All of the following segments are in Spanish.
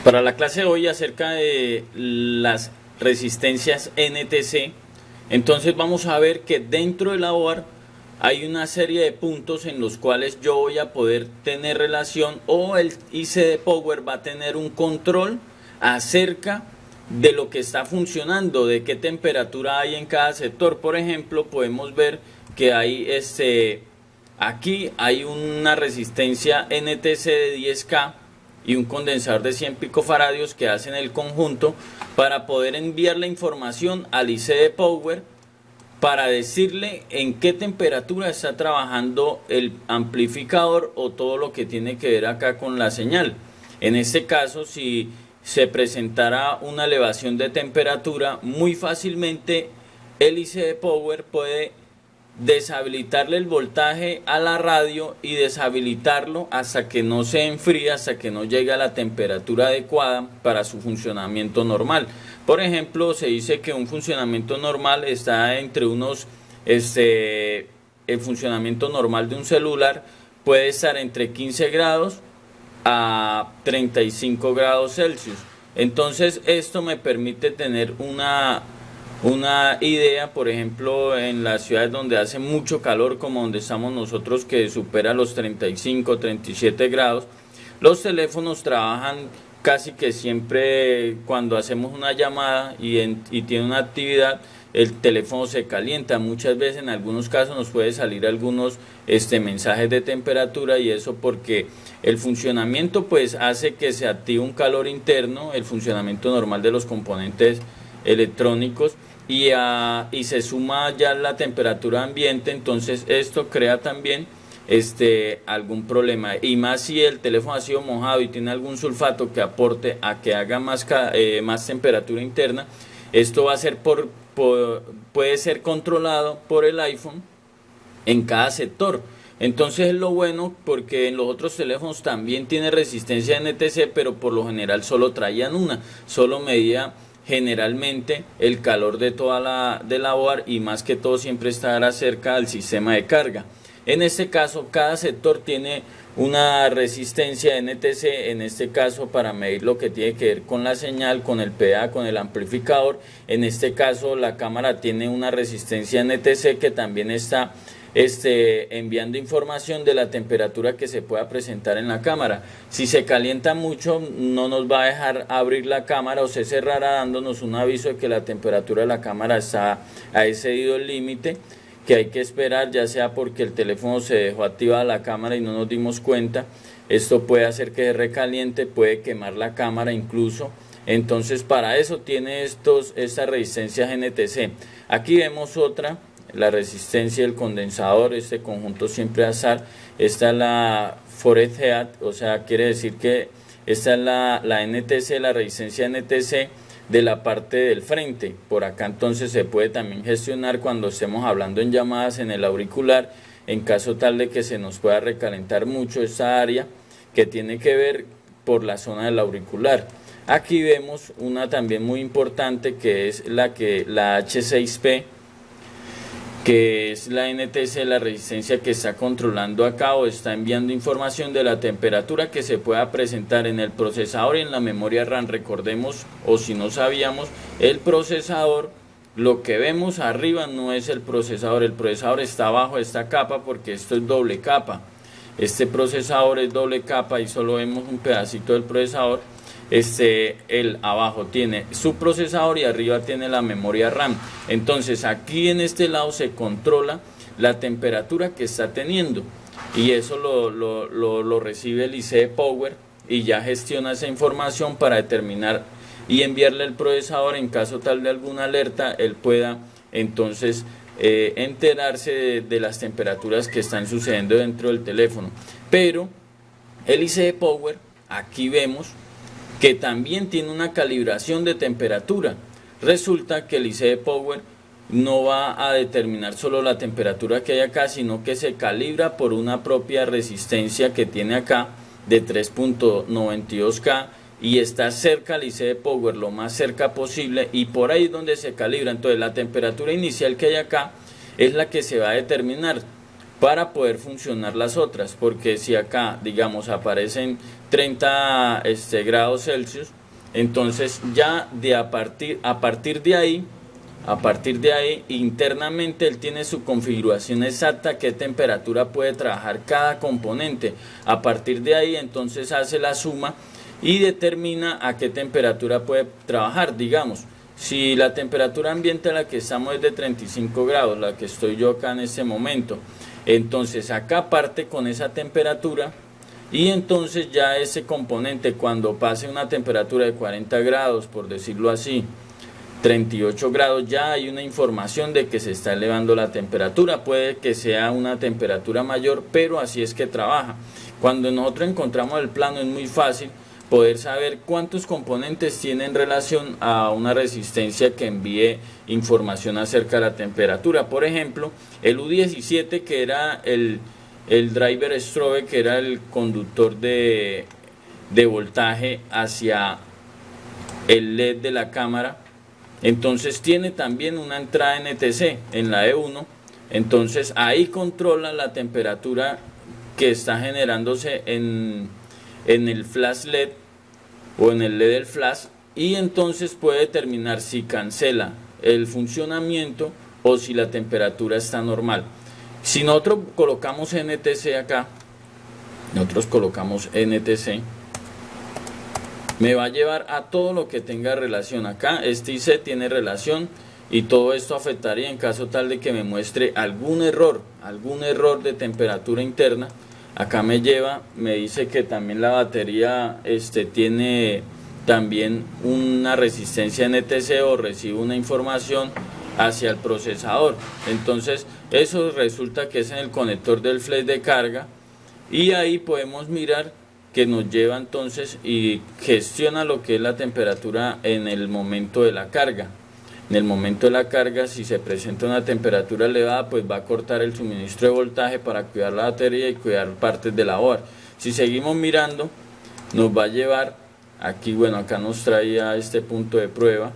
Para la clase de hoy acerca de las resistencias NTC, entonces vamos a ver que dentro de la OAR hay una serie de puntos en los cuales yo voy a poder tener relación, o el IC Power va a tener un control acerca de lo que está funcionando, de qué temperatura hay en cada sector. Por ejemplo, podemos ver que hay aquí hay una resistencia NTC de 10K y un condensador de 100 picofaradios que hacen el conjunto para poder enviar la información al IC Power para decirle en qué temperatura está trabajando el amplificador o todo lo que tiene que ver acá con la señal. En este caso, si se presentara una elevación de temperatura, muy fácilmente el IC Power puede deshabilitarle el voltaje a la radio y deshabilitarlo hasta que no se enfríe, hasta que no llegue a la temperatura adecuada para su funcionamiento normal. Por ejemplo, se dice que un funcionamiento normal está entre unos, el funcionamiento normal de un celular puede estar entre 15 grados a 35 grados Celsius. Entonces esto me permite tener una idea, por ejemplo, en las ciudades donde hace mucho calor, como donde estamos nosotros, que supera los 35, 37 grados, los teléfonos trabajan casi que siempre cuando hacemos una llamada y tiene una actividad, el teléfono se calienta. Muchas veces, en algunos casos, nos puede salir algunos mensajes de temperatura, y eso porque el funcionamiento pues hace que se active un calor interno, el funcionamiento normal de los componentes electrónicos, y se suma ya la temperatura ambiente. Entonces esto crea también algún problema, y más si el teléfono ha sido mojado y tiene algún sulfato que aporte a que haga más temperatura interna. Esto va a ser puede ser controlado por el iPhone en cada sector. Entonces es lo bueno, porque en los otros teléfonos también tiene resistencia NTC, pero por lo general solo traían solo medía generalmente el calor de toda la OAR, y más que todo siempre estará cerca del sistema de carga. En este caso, cada sector tiene una resistencia NTC, en este caso para medir lo que tiene que ver con la señal, con el PA, con el amplificador. En este caso la cámara tiene una resistencia NTC que también está enviando información de la temperatura que se pueda presentar en la cámara. Si se calienta mucho, no nos va a dejar abrir la cámara, o se cerrará dándonos un aviso de que la temperatura de la cámara ha excedido el límite, que hay que esperar, ya sea porque el teléfono se dejó activada la cámara y no nos dimos cuenta. Esto puede hacer que se recaliente, puede quemar la cámara incluso. Entonces para eso tiene estas resistencias NTC. Aquí vemos otra, la resistencia del condensador, este conjunto siempre azar. Esta es la Forehead Head, o sea, quiere decir que esta es la NTC, la resistencia NTC de la parte del frente. Por acá entonces se puede también gestionar cuando estemos hablando en llamadas en el auricular, en caso tal de que se nos pueda recalentar mucho esta área que tiene que ver por la zona del auricular. Aquí vemos una también muy importante, que es la H6P, que es la NTC, la resistencia que está controlando acá, o está enviando información de la temperatura que se pueda presentar en el procesador y en la memoria RAM. Recordemos, o si no sabíamos, el procesador, lo que vemos arriba no es el procesador está abajo de esta capa, porque esto es doble capa. Este procesador es doble capa y solo vemos un pedacito del procesador. El abajo tiene su procesador y arriba tiene la memoria RAM. Entonces aquí en este lado se controla la temperatura que está teniendo, y eso lo recibe el IC Power, y ya gestiona esa información para determinar y enviarle al procesador. En caso tal de alguna alerta, él pueda entonces enterarse de las temperaturas que están sucediendo dentro del teléfono. Pero el IC Power, aquí vemos que también tiene una calibración de temperatura. Resulta que el IC Power no va a determinar solo la temperatura que hay acá, sino que se calibra por una propia resistencia que tiene acá de 3.92K, y está cerca al IC Power, lo más cerca posible, y por ahí es donde se calibra. Entonces la temperatura inicial que hay acá es la que se va a determinar para poder funcionar las otras, porque si acá digamos aparecen 30 grados Celsius, entonces ya a partir de ahí internamente él tiene su configuración exacta, qué temperatura puede trabajar cada componente. A partir de ahí entonces hace la suma y determina a qué temperatura puede trabajar. Digamos, si la temperatura ambiente a la que estamos es de 35 grados, la que estoy yo acá en este momento, entonces acá parte con esa temperatura y entonces ya ese componente, cuando pase una temperatura de 40 grados, por decirlo así, 38 grados, ya hay una información de que se está elevando la temperatura. Puede que sea una temperatura mayor, pero así es que trabaja. Cuando nosotros encontramos el plano es muy fácil poder saber cuántos componentes tienen relación a una resistencia que envíe información acerca de la temperatura. Por ejemplo, el U17, que era el driver strobe, que era el conductor de voltaje hacia el LED de la cámara, entonces tiene también una entrada NTC en la E1, entonces ahí controla la temperatura que está generándose en el flash LED o en el LED del flash, y entonces puede determinar si cancela el funcionamiento o si la temperatura está normal. Si nosotros colocamos NTC acá, me va a llevar a todo lo que tenga relación. Acá este IC tiene relación y todo esto afectaría en caso tal de que me muestre algún error de temperatura interna. Acá me dice que también la batería tiene también una resistencia NTC o recibe una información hacia el procesador. Entonces eso resulta que es en el conector del flash de carga, y ahí podemos mirar que nos lleva entonces y gestiona lo que es la temperatura en el momento de la carga. En el momento de la carga, si se presenta una temperatura elevada, pues va a cortar el suministro de voltaje para cuidar la batería y cuidar partes de la board. Si seguimos mirando, nos va a llevar aquí, bueno, acá nos traía este punto de prueba,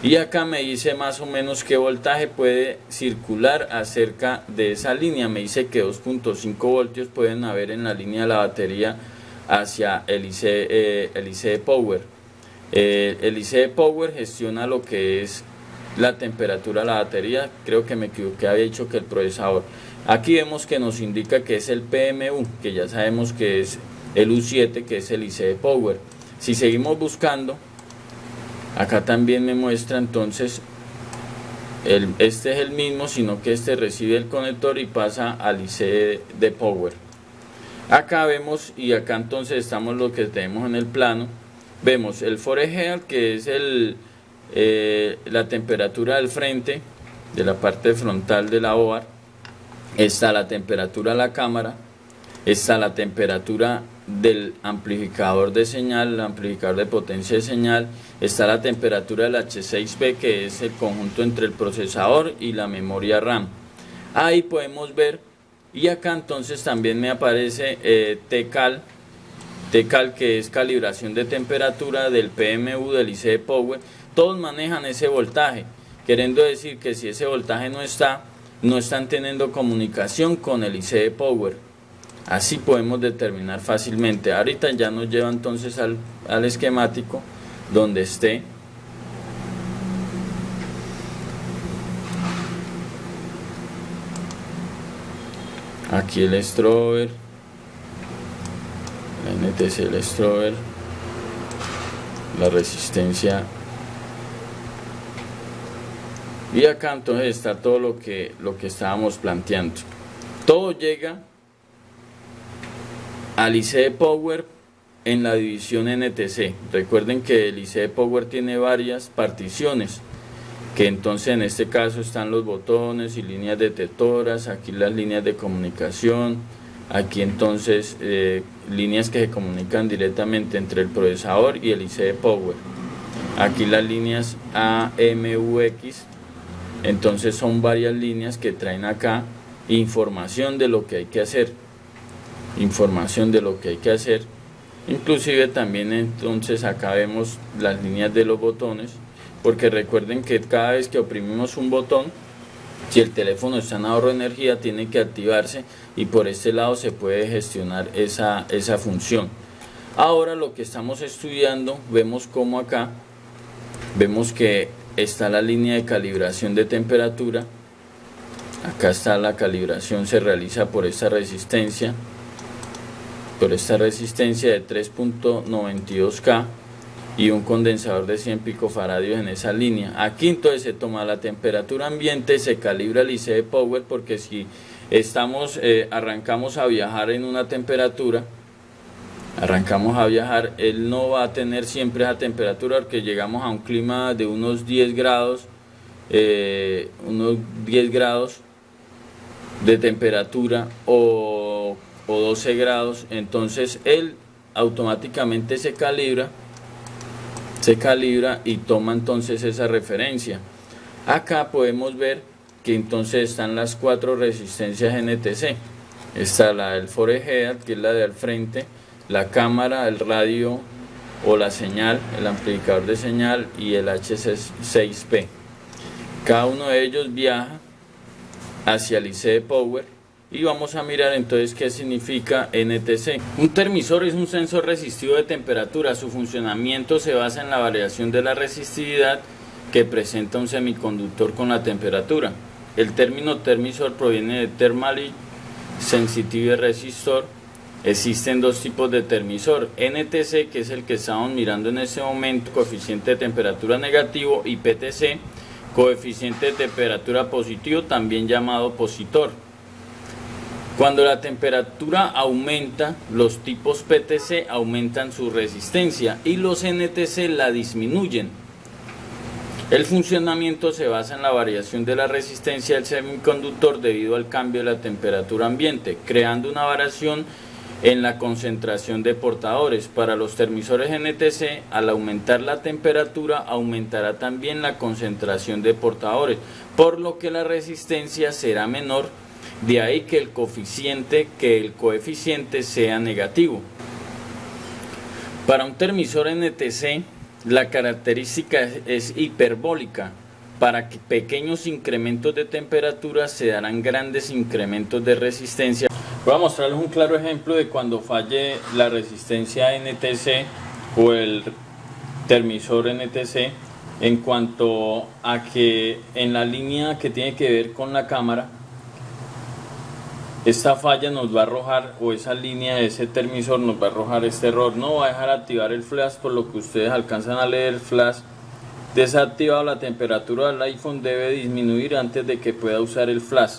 y acá me dice más o menos qué voltaje puede circular acerca de esa línea. Me dice que 2.5 voltios pueden haber en la línea de la batería hacia el IC Power. El IC Power gestiona lo que es la temperatura de la batería. Creo que me equivoqué, había dicho que el procesador. Aquí vemos que nos indica que es el PMU, que ya sabemos que es el U7, que es el IC Power. Si seguimos buscando, acá también me muestra entonces este es el mismo, sino que este recibe el conector y pasa al IC de Power. Acá vemos, y acá entonces estamos lo que tenemos en el plano. Vemos el forehead, que es la temperatura del frente, de la parte frontal de la board. Está la temperatura de la cámara, está la temperatura del amplificador de señal, el amplificador de potencia de señal, está la temperatura del H6P, que es el conjunto entre el procesador y la memoria RAM. Ahí podemos ver, y acá entonces también me aparece TCAL, que es calibración de temperatura del PMU, del IC de Power. Todos manejan ese voltaje, queriendo decir que si ese voltaje no están teniendo comunicación con el IC de Power. Así podemos determinar fácilmente. Ahorita ya nos lleva entonces al esquemático donde esté. Aquí el strober, la NTC, el strober, la resistencia, y acá entonces está todo lo que estábamos planteando. Todo llega al IC de Power en la división NTC. Recuerden que el IC de Power tiene varias particiones, que entonces en este caso están los botones y líneas detectoras, aquí las líneas de comunicación, aquí entonces líneas que se comunican directamente entre el procesador y el IC de Power, aquí las líneas AMUX. Entonces son varias líneas que traen acá información de lo que hay que hacer, inclusive también entonces acá vemos las líneas de los botones, porque recuerden que cada vez que oprimimos un botón Si el teléfono está en ahorro de energía, tiene que activarse y por este lado se puede gestionar esa función. Ahora lo que estamos estudiando, vemos como acá, vemos que está la línea de calibración de temperatura. Acá está la calibración, se realiza por esta resistencia de 3.92K y un condensador de 100 picofaradios en esa línea. Aquí entonces se toma la temperatura ambiente, se calibra el IC de Power, porque si arrancamos a viajar en una temperatura, él no va a tener siempre esa temperatura, porque llegamos a un clima de unos 10 grados, de temperatura o 12 grados, entonces él automáticamente se calibra y toma entonces esa referencia. Acá podemos ver que entonces están las 4 resistencias NTC. Está la del forehead, que es la de al frente, la cámara, el radio o la señal, el amplificador de señal y el H6P. Cada uno de ellos viaja hacia el IC de Power y vamos a mirar entonces qué significa NTC. Un termisor es un sensor resistivo de temperatura. Su funcionamiento se basa en la variación de la resistividad que presenta un semiconductor con la temperatura. El término termisor proviene de Thermally Sensitive Resistor. Existen dos tipos de termisor: NTC, que es el que estamos mirando en este momento, coeficiente de temperatura negativo, y PTC, coeficiente de temperatura positivo, también llamado positor. Cuando la temperatura aumenta, los tipos PTC aumentan su resistencia y los NTC la disminuyen. El funcionamiento se basa en la variación de la resistencia del semiconductor debido al cambio de la temperatura ambiente, creando una variación en la concentración de portadores. Para los termisores NTC, al aumentar la temperatura, aumentará también la concentración de portadores, por lo que la resistencia será menor. De ahí que el coeficiente sea negativo. Para un termisor NTC, la característica es hiperbólica. Para pequeños incrementos de temperatura se darán grandes incrementos de resistencia. Voy a mostrarles un claro ejemplo de cuando falle la resistencia NTC o el termisor NTC, en cuanto a que en la línea que tiene que ver con la cámara, esta falla nos va a arrojar, o esa línea de ese termisor nos va a arrojar este error. No va a dejar activar el flash, por lo que ustedes alcanzan a leer el flash desactivado. La temperatura del iPhone debe disminuir antes de que pueda usar el flash.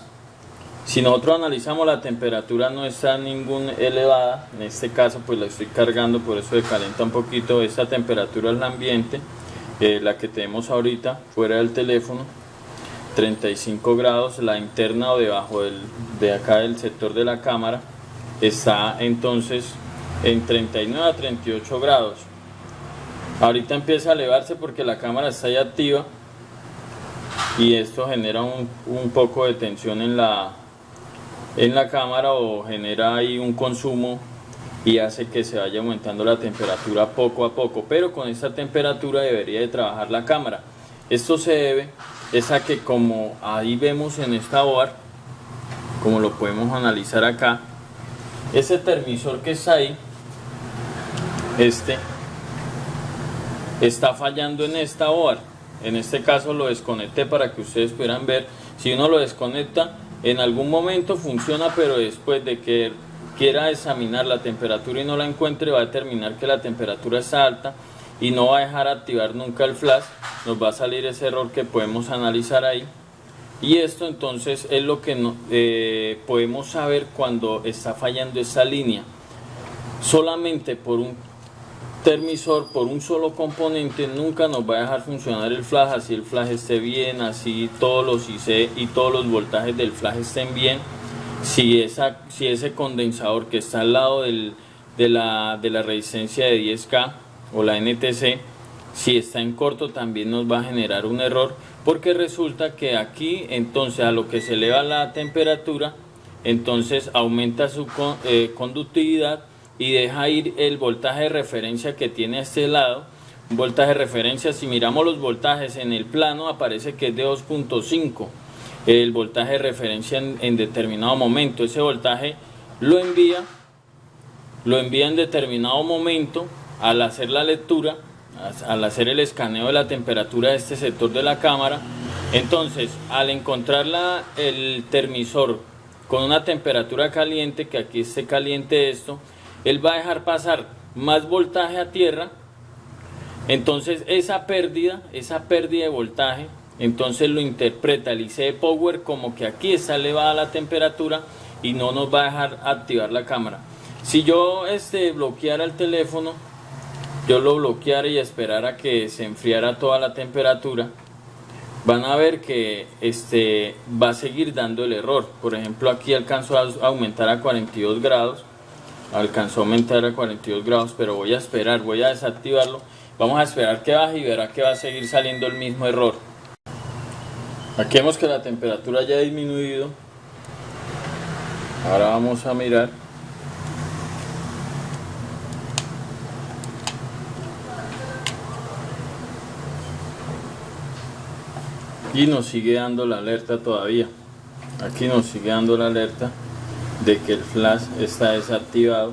Si nosotros analizamos, la temperatura no está ninguna elevada. En este caso pues la estoy cargando, por eso se calienta un poquito. Esta temperatura es la ambiente, la que tenemos ahorita fuera del teléfono, 35 grados. La interna o debajo de acá del sector de la cámara está entonces en 39 a 38 grados. Ahorita empieza a elevarse porque la cámara está ya activa y esto genera un poco de tensión en la cámara, o genera ahí un consumo y hace que se vaya aumentando la temperatura poco a poco, pero con esta temperatura debería de trabajar la cámara. Esto se debe a que, como ahí vemos en esta board, como lo podemos analizar acá, ese termisor que está ahí, está fallando en esta board. En este caso lo desconecté para que ustedes pudieran ver. Si uno lo desconecta, en algún momento funciona, pero después de que quiera examinar la temperatura y no la encuentre, va a determinar que la temperatura está alta y no va a dejar activar nunca el flash. Nos va a salir ese error que podemos analizar ahí. Y esto entonces es lo que podemos saber cuando está fallando esa línea. Solamente por un termisor, por un solo componente, nunca nos va a dejar funcionar el flash, así el flash esté bien, así todos los IC y todos los voltajes del flash estén bien. Si ese condensador que está al lado de la resistencia de 10K o la NTC, si está en corto, también nos va a generar un error, porque resulta que aquí entonces, a lo que se eleva la temperatura, entonces aumenta su conductividad y deja ir el voltaje de referencia que tiene a este lado. Un voltaje de referencia, si miramos los voltajes en el plano, aparece que es de 2.5. el voltaje de referencia en determinado momento. Ese voltaje lo envía en determinado momento al hacer la lectura, al hacer el escaneo de la temperatura de este sector de la cámara. Entonces, al encontrar el termisor con una temperatura caliente, que aquí esté caliente esto, él va a dejar pasar más voltaje a tierra. Entonces esa pérdida de voltaje, entonces lo interpreta el IC Power como que aquí está elevada la temperatura y no nos va a dejar activar la cámara. Si yo bloqueara el teléfono, yo lo bloqueara y esperara que se enfriara toda la temperatura, van a ver que va a seguir dando el error. Por ejemplo, aquí alcanzó a aumentar a 42 grados, pero voy a esperar, voy a desactivarlo. Vamos a esperar que baje y verá que va a seguir saliendo el mismo error. Aquí vemos que la temperatura ya ha disminuido. Ahora vamos a mirar. Y nos sigue dando la alerta todavía. Aquí nos sigue dando la alerta de que el flash está desactivado.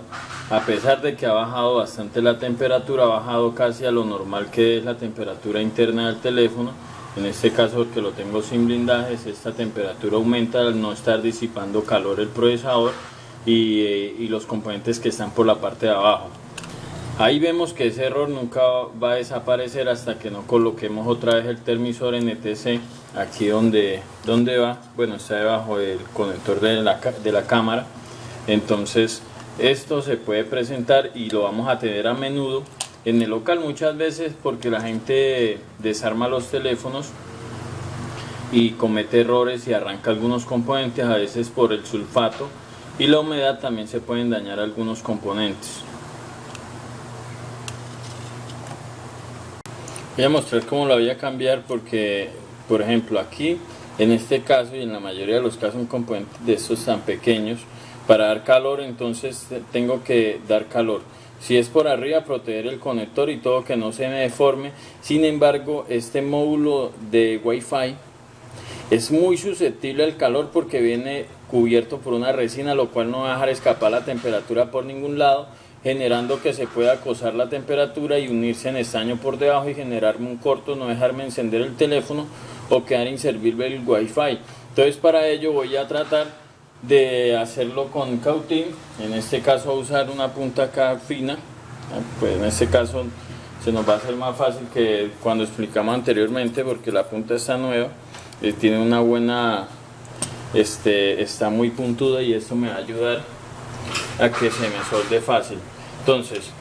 A pesar de que ha bajado bastante la temperatura, ha bajado casi a lo normal que es la temperatura interna del teléfono. En este caso, porque lo tengo sin blindajes, esta temperatura aumenta al no estar disipando calor el procesador y los componentes que están por la parte de abajo. Ahí vemos que ese error nunca va a desaparecer hasta que no coloquemos otra vez el termisor NTC aquí donde va. Bueno, está debajo del conector de la cámara. Entonces esto se puede presentar y lo vamos a tener a menudo en el local, muchas veces porque la gente desarma los teléfonos y comete errores y arranca algunos componentes, a veces por el sulfato y la humedad también se pueden dañar algunos componentes. Voy a mostrar cómo lo voy a cambiar porque, por ejemplo, aquí en este caso y en la mayoría de los casos un componente de estos tan pequeños, para dar calor entonces tengo que dar calor. Si es por arriba, proteger el conector y todo que no se me deforme. Sin embargo, este módulo de Wi-Fi es muy susceptible al calor porque viene cubierto por una resina, lo cual no va a dejar escapar la temperatura por ningún lado, generando que se pueda acosar la temperatura y unirse en estaño por debajo y generarme un corto, no dejarme encender el teléfono o quedar inservible el Wi-Fi. Entonces para ello voy a tratar de hacerlo con cautín. En este caso usar una punta acá fina, pues en este caso se nos va a hacer más fácil que cuando explicamos anteriormente porque la punta está nueva, tiene una buena, está muy puntuda y esto me va a ayudar a que se me solde fácil. Entonces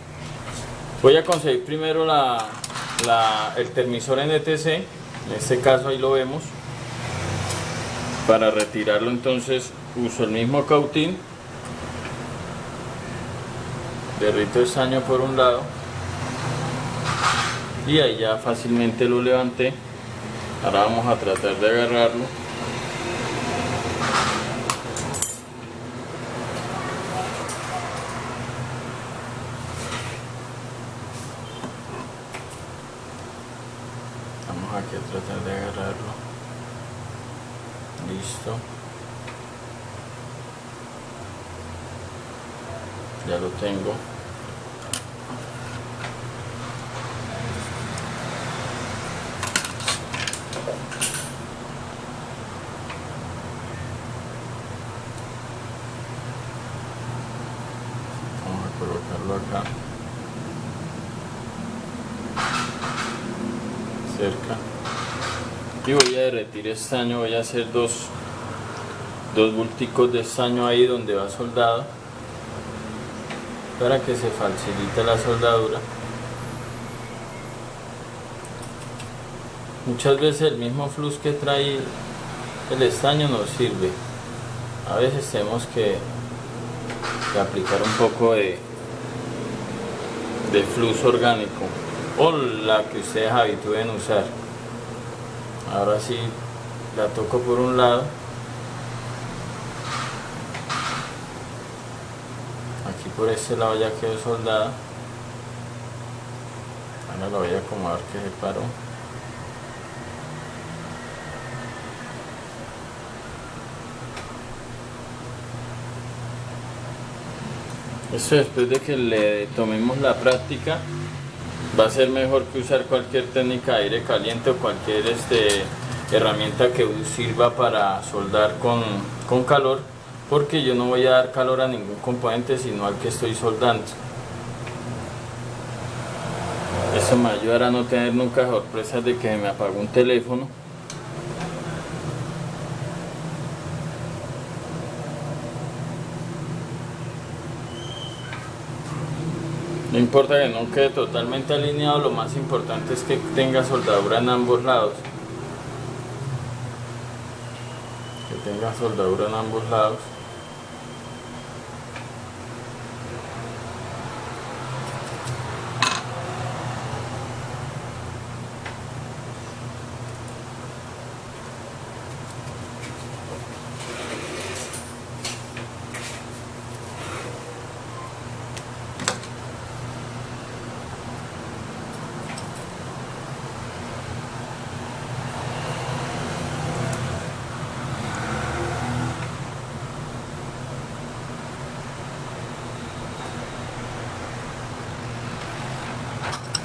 voy a conseguir primero el termisor NTC, en este caso ahí lo vemos. Para retirarlo entonces uso el mismo cautín, derrito el estaño por un lado y ahí ya fácilmente lo levanté. Ahora vamos a tratar de agarrarlo. Vamos aquí a tratar de agarrarlo. Listo. Ya lo tengo. Vamos a colocarlo acá. Cerca. Y voy a derretir estaño, voy a hacer dos bulticos de estaño ahí donde va soldado para que se facilite la soldadura. Muchas veces el mismo flux que trae el estaño nos sirve. A veces tenemos que aplicar un poco de flux orgánico o la que ustedes habitúen usar. Ahora sí la toco por un lado. Aquí por este lado ya quedó soldada. Ahora la voy a acomodar que se paró. Esto después de que le tomemos la práctica va a ser mejor que usar cualquier técnica de aire caliente o cualquier herramienta que sirva para soldar con calor, porque yo no voy a dar calor a ningún componente sino al que estoy soldando. Eso me ayudará a no tener nunca sorpresas de que me apagó un teléfono. No importa que no quede totalmente alineado, lo más importante es que tenga soldadura en ambos lados. Que tenga soldadura en ambos lados.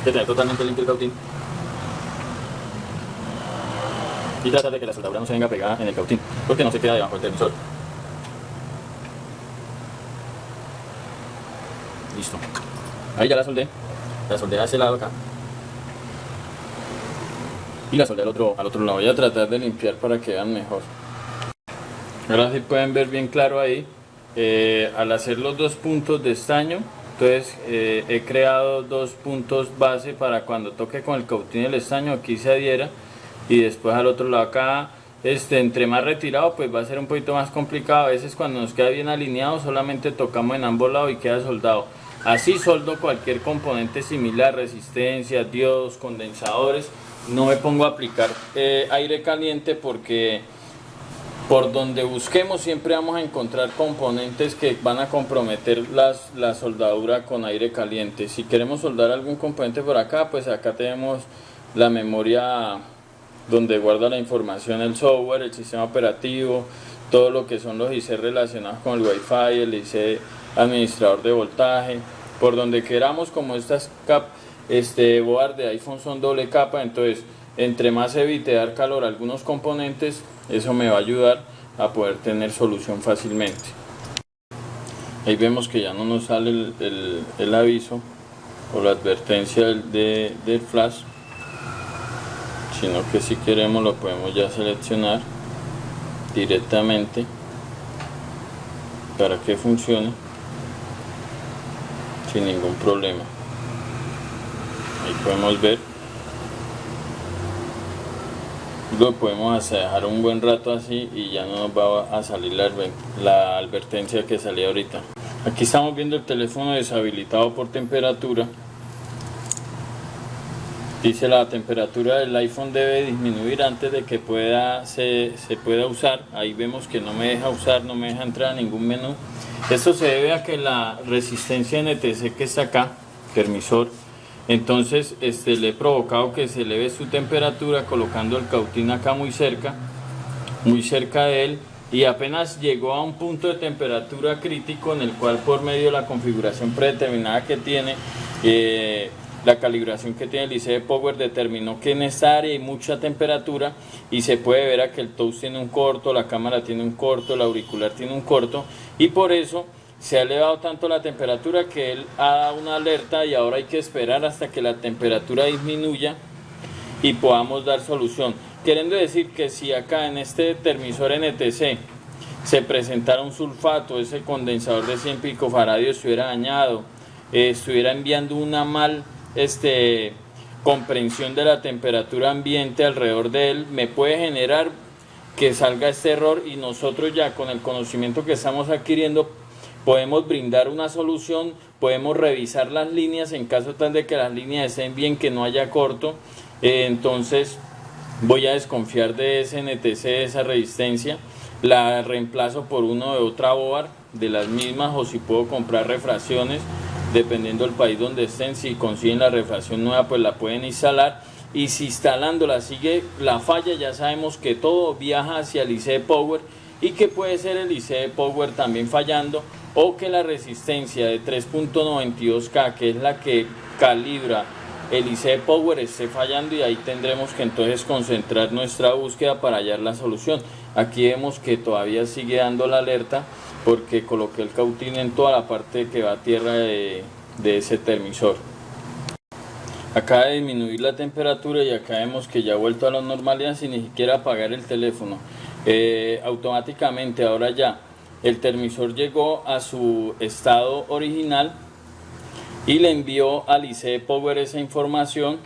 Que tener totalmente limpio el cautín y tratar de que la soldadura no se venga pegada en el cautín, porque no se queda debajo del televisor. Listo, ahí ya la soldé a ese lado acá y la soldé al otro lado. Voy a tratar de limpiar para que vean mejor. Ahora sí pueden ver bien claro ahí, al hacer los dos puntos de estaño. Entonces he creado dos puntos base para cuando toque con el cautín el estaño aquí se adhiera, y después al otro lado acá, entre más retirado pues va a ser un poquito más complicado. A veces cuando nos queda bien alineado solamente tocamos en ambos lados y queda soldado. Así soldo cualquier componente similar, resistencia, diodos, condensadores. No me pongo a aplicar aire caliente porque por donde busquemos siempre vamos a encontrar componentes que van a comprometer la soldadura con aire caliente. Si queremos soldar algún componente por acá, pues acá tenemos la memoria donde guarda la información, el software, el sistema operativo, todo lo que son los IC relacionados con el Wi-Fi, el IC administrador de voltaje. Por donde queramos, como estas board de iPhone son doble capa, entonces entre más evite dar calor a algunos componentes, eso me va a ayudar a poder tener solución fácilmente. Ahí vemos que ya no nos sale el aviso o la advertencia del flash, sino que si queremos lo podemos ya seleccionar directamente para que funcione sin ningún problema. Ahí podemos ver, lo podemos dejar un buen rato así y ya no nos va a salir la advertencia que salía ahorita. Aquí estamos viendo el teléfono deshabilitado por temperatura. Dice la temperatura del iPhone debe disminuir antes de que se pueda usar. Ahí vemos que no me deja usar, no me deja entrar a ningún menú. Esto se debe a que la resistencia NTC que está acá, permisor, entonces le he provocado que se eleve su temperatura colocando el cautín acá muy cerca de él, y apenas llegó a un punto de temperatura crítico en el cual por medio de la configuración predeterminada que tiene, la calibración que tiene el IC Power determinó que en esta área hay mucha temperatura y se puede ver a que el touch tiene un corto, la cámara tiene un corto, el auricular tiene un corto, y por eso se ha elevado tanto la temperatura que él ha dado una alerta y ahora hay que esperar hasta que la temperatura disminuya y podamos dar solución. Queriendo decir que si acá en este termisor NTC se presentara un sulfato, ese condensador de 100 picofaradios estuviera dañado, estuviera enviando una mal comprensión de la temperatura ambiente alrededor de él, me puede generar que salga este error, y nosotros ya con el conocimiento que estamos adquiriendo podemos brindar una solución, podemos revisar las líneas en caso tal de que las líneas estén bien, que no haya corto. Entonces voy a desconfiar de ese NTC, de esa resistencia, la reemplazo por uno de otra board de las mismas, o si puedo comprar refracciones dependiendo del país donde estén. Si consiguen la refracción nueva pues la pueden instalar, y si instalándola sigue la falla, ya sabemos que todo viaja hacia el IC Power y que puede ser el IC Power también fallando, o que la resistencia de 3.92K, que es la que calibra el IC Power, esté fallando, y ahí tendremos que entonces concentrar nuestra búsqueda para hallar la solución. Aquí vemos que todavía sigue dando la alerta porque coloqué el cautín en toda la parte que va a tierra de ese termisor. Acaba de disminuir la temperatura y acá vemos que ya ha vuelto a la normalidad sin ni siquiera apagar el teléfono. Automáticamente ahora ya el termisor llegó a su estado original y le envió al IC Power esa información,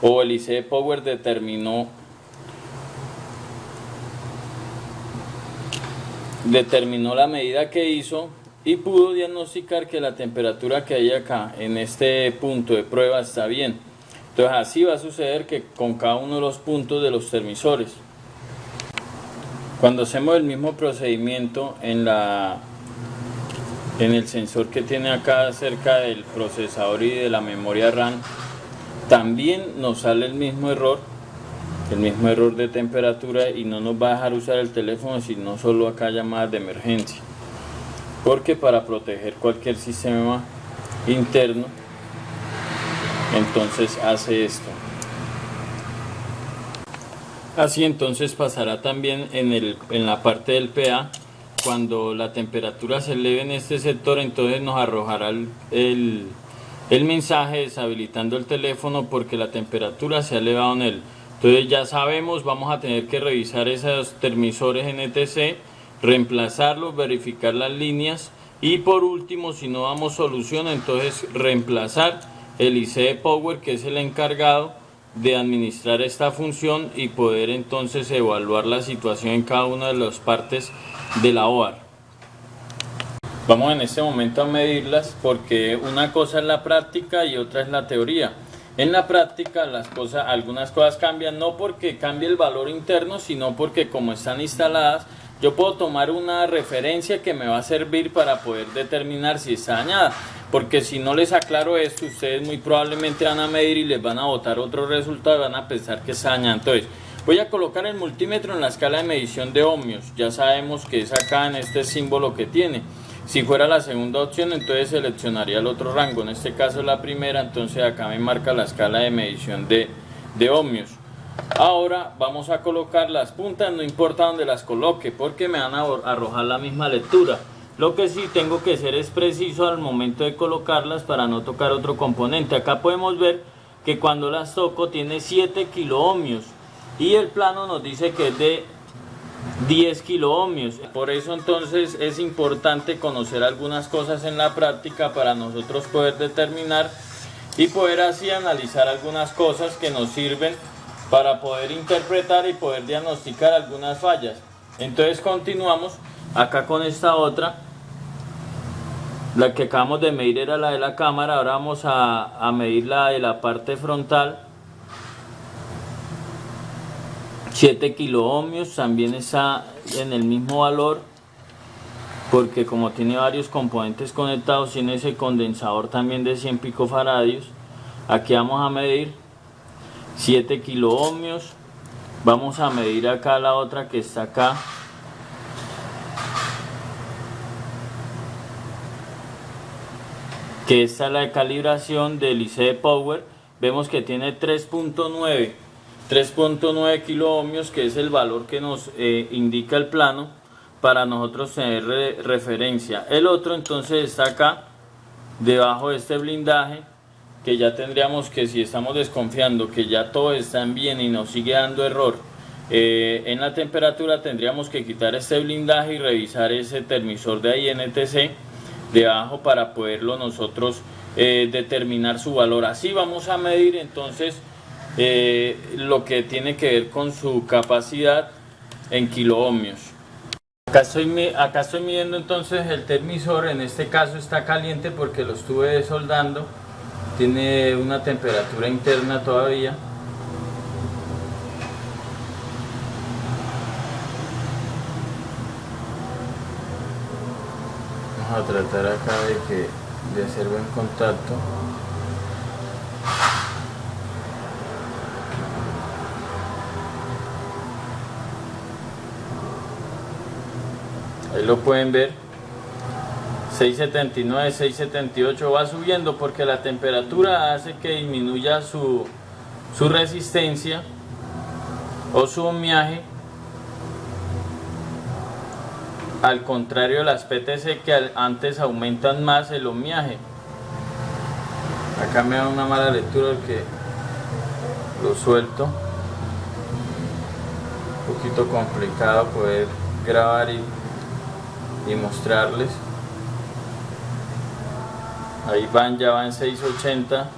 o el IC Power determinó la medida que hizo y pudo diagnosticar que la temperatura que hay acá en este punto de prueba está bien. Entonces así va a suceder que con cada uno de los puntos de los termisores. Cuando hacemos el mismo procedimiento en el sensor que tiene acá cerca del procesador y de la memoria RAM, también nos sale el mismo error de temperatura, y no nos va a dejar usar el teléfono sino solo acá llamadas de emergencia, porque para proteger cualquier sistema interno entonces hace esto. Así entonces pasará también en la parte del PA. Cuando la temperatura se eleve en este sector, entonces nos arrojará el mensaje deshabilitando el teléfono porque la temperatura se ha elevado en él. Entonces ya sabemos, vamos a tener que revisar esos termisores NTC, reemplazarlos, verificar las líneas, y por último, si no damos solución, entonces reemplazar el IC Power, que es el encargado de administrar esta función y poder entonces evaluar la situación en cada una de las partes de la OAR. Vamos en este momento a medirlas, porque una cosa es la práctica y otra es la teoría. En la práctica algunas cosas cambian, no porque cambie el valor interno, sino porque como están instaladas, yo puedo tomar una referencia que me va a servir para poder determinar si está dañada. Porque si no les aclaro esto, ustedes muy probablemente van a medir y les van a botar otro resultado y van a pensar que está dañada. Entonces, voy a colocar el multímetro en la escala de medición de ohmios. Ya sabemos que es acá en este símbolo que tiene. Si fuera la segunda opción, entonces seleccionaría el otro rango. En este caso es la primera, entonces acá me marca la escala de medición de ohmios. Ahora vamos a colocar las puntas, no importa dónde las coloque, porque me van a arrojar la misma lectura. Lo que sí tengo que ser es preciso al momento de colocarlas para no tocar otro componente. Acá podemos ver que cuando las toco tiene 7 kiloohmios y el plano nos dice que es de 10 kiloohmios. Por eso entonces es importante conocer algunas cosas en la práctica para nosotros poder determinar y poder así analizar algunas cosas que nos sirven para poder interpretar y poder diagnosticar algunas fallas. Entonces continuamos acá con esta otra. La que acabamos de medir era la de la cámara, ahora vamos a medir la de la parte frontal. 7 kiloohmios, también está en el mismo valor, porque como tiene varios componentes conectados, tiene ese condensador también de 100 picofaradios. Aquí vamos a medir 7 kiloohmios. Vamos a medir acá la otra que está acá, que esta es la de calibración del IC Power. Vemos que tiene 3.9 kiloohmios, que es el valor que nos indica el plano para nosotros tener referencia. El otro entonces está acá debajo de este blindaje, que ya tendríamos que, si estamos desconfiando que ya todo está bien y nos sigue dando error en la temperatura, tendríamos que quitar este blindaje y revisar ese termisor de ahí NTC debajo para poderlo nosotros determinar su valor. Así vamos a medir entonces lo que tiene que ver con su capacidad en kiloohmios. Acá estoy midiendo entonces el termisor. En este caso está caliente porque lo estuve desoldando, tiene una temperatura interna todavía. Vamos a tratar acá de hacer buen contacto. Ahí lo pueden ver. 679, 678, va subiendo porque la temperatura hace que disminuya su resistencia o su ohmiaje, al contrario de las PTC que antes aumentan más el ohmiaje. Acá me da una mala lectura porque lo suelto, un poquito complicado poder grabar y mostrarles. Ahí ya van 680.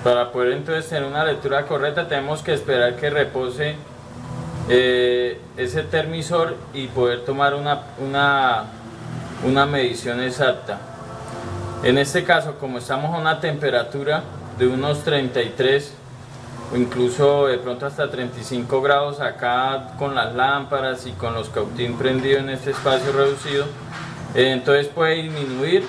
Para poder entonces tener una lectura correcta tenemos que esperar que repose ese termisor y poder tomar una medición exacta. En este caso, como estamos a una temperatura de unos 33 o incluso de pronto hasta 35 grados acá con las lámparas y con los cautín prendidos en este espacio reducido, entonces puede disminuir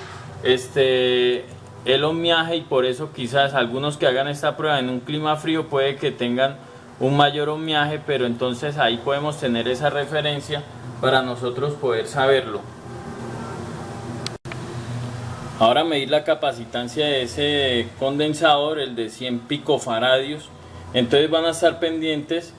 el ohmiaje, y por eso quizás algunos que hagan esta prueba en un clima frío puede que tengan un mayor ohmiaje, pero entonces ahí podemos tener esa referencia para nosotros poder saberlo. Ahora medir la capacitancia de ese condensador, el de 100 picofaradios. Entonces van a estar pendientes.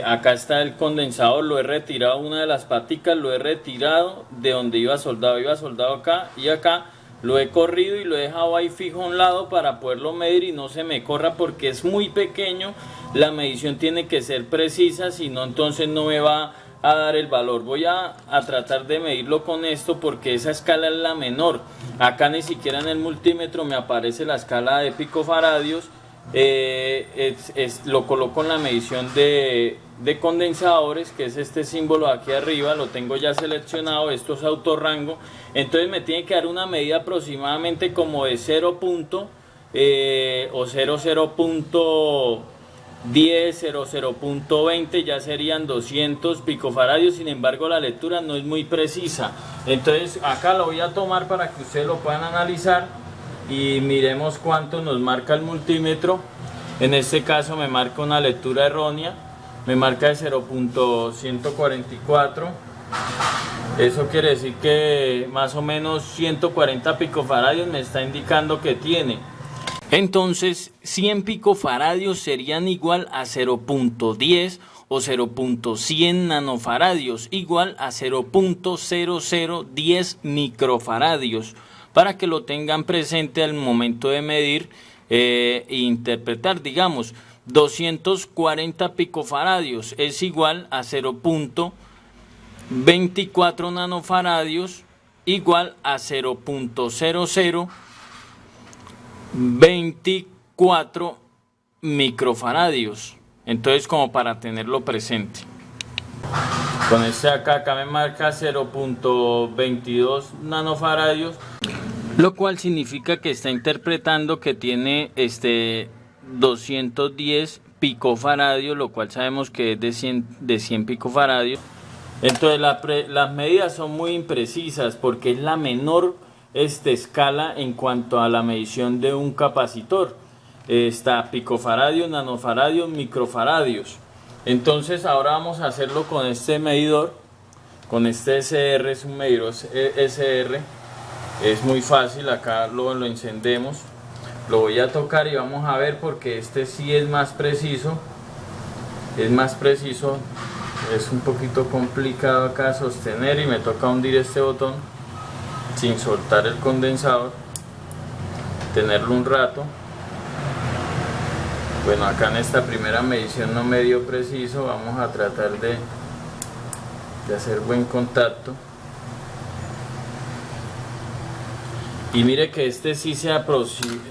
Acá está el condensador, lo he retirado, una de las paticas lo he retirado de donde iba soldado acá y acá. Lo he corrido y lo he dejado ahí fijo a un lado para poderlo medir y no se me corra porque es muy pequeño. La medición tiene que ser precisa, si no entonces no me va a dar el valor. Voy a tratar de medirlo con esto porque esa escala es la menor. Acá ni siquiera en el multímetro me aparece la escala de picofaradios. Lo coloco en la medición de condensadores, que es este símbolo aquí arriba, lo tengo ya seleccionado, esto es autorrango, entonces me tiene que dar una medida aproximadamente como de 0. O 0.10, 0.20, ya serían 200 picofaradios. Sin embargo, la lectura no es muy precisa, entonces acá lo voy a tomar para que ustedes lo puedan analizar y miremos cuánto nos marca el multímetro. En este caso me marca una lectura errónea, me marca de 0.144. Eso quiere decir que más o menos 140 picofaradios me está indicando que tiene. Entonces 100 picofaradios serían igual a 0.10 o 0.100 nanofaradios, igual a 0.0010 microfaradios, para que lo tengan presente al momento de medir e interpretar. Digamos, 240 picofaradios es igual a 0.24 nanofaradios, igual a 0.0024 microfaradios. Entonces, como para tenerlo presente. Con este acá me marca 0.22 nanofaradios, lo cual significa que está interpretando que tiene 210 picofaradios, lo cual sabemos que es de 100 picofaradios. Entonces las medidas son muy imprecisas porque es la menor escala en cuanto a la medición de un capacitor. Está picofaradios, nanofaradios, microfaradios. Entonces ahora vamos a hacerlo con este medidor, con este SR, es un medidor SR. Es muy fácil, acá lo encendemos, lo voy a tocar y vamos a ver porque este sí es más preciso, es un poquito complicado acá sostener y me toca hundir este botón sin soltar el condensador, tenerlo un rato. Bueno, acá en esta primera medición no me dio preciso, vamos a tratar de hacer buen contacto. Y mire que este sí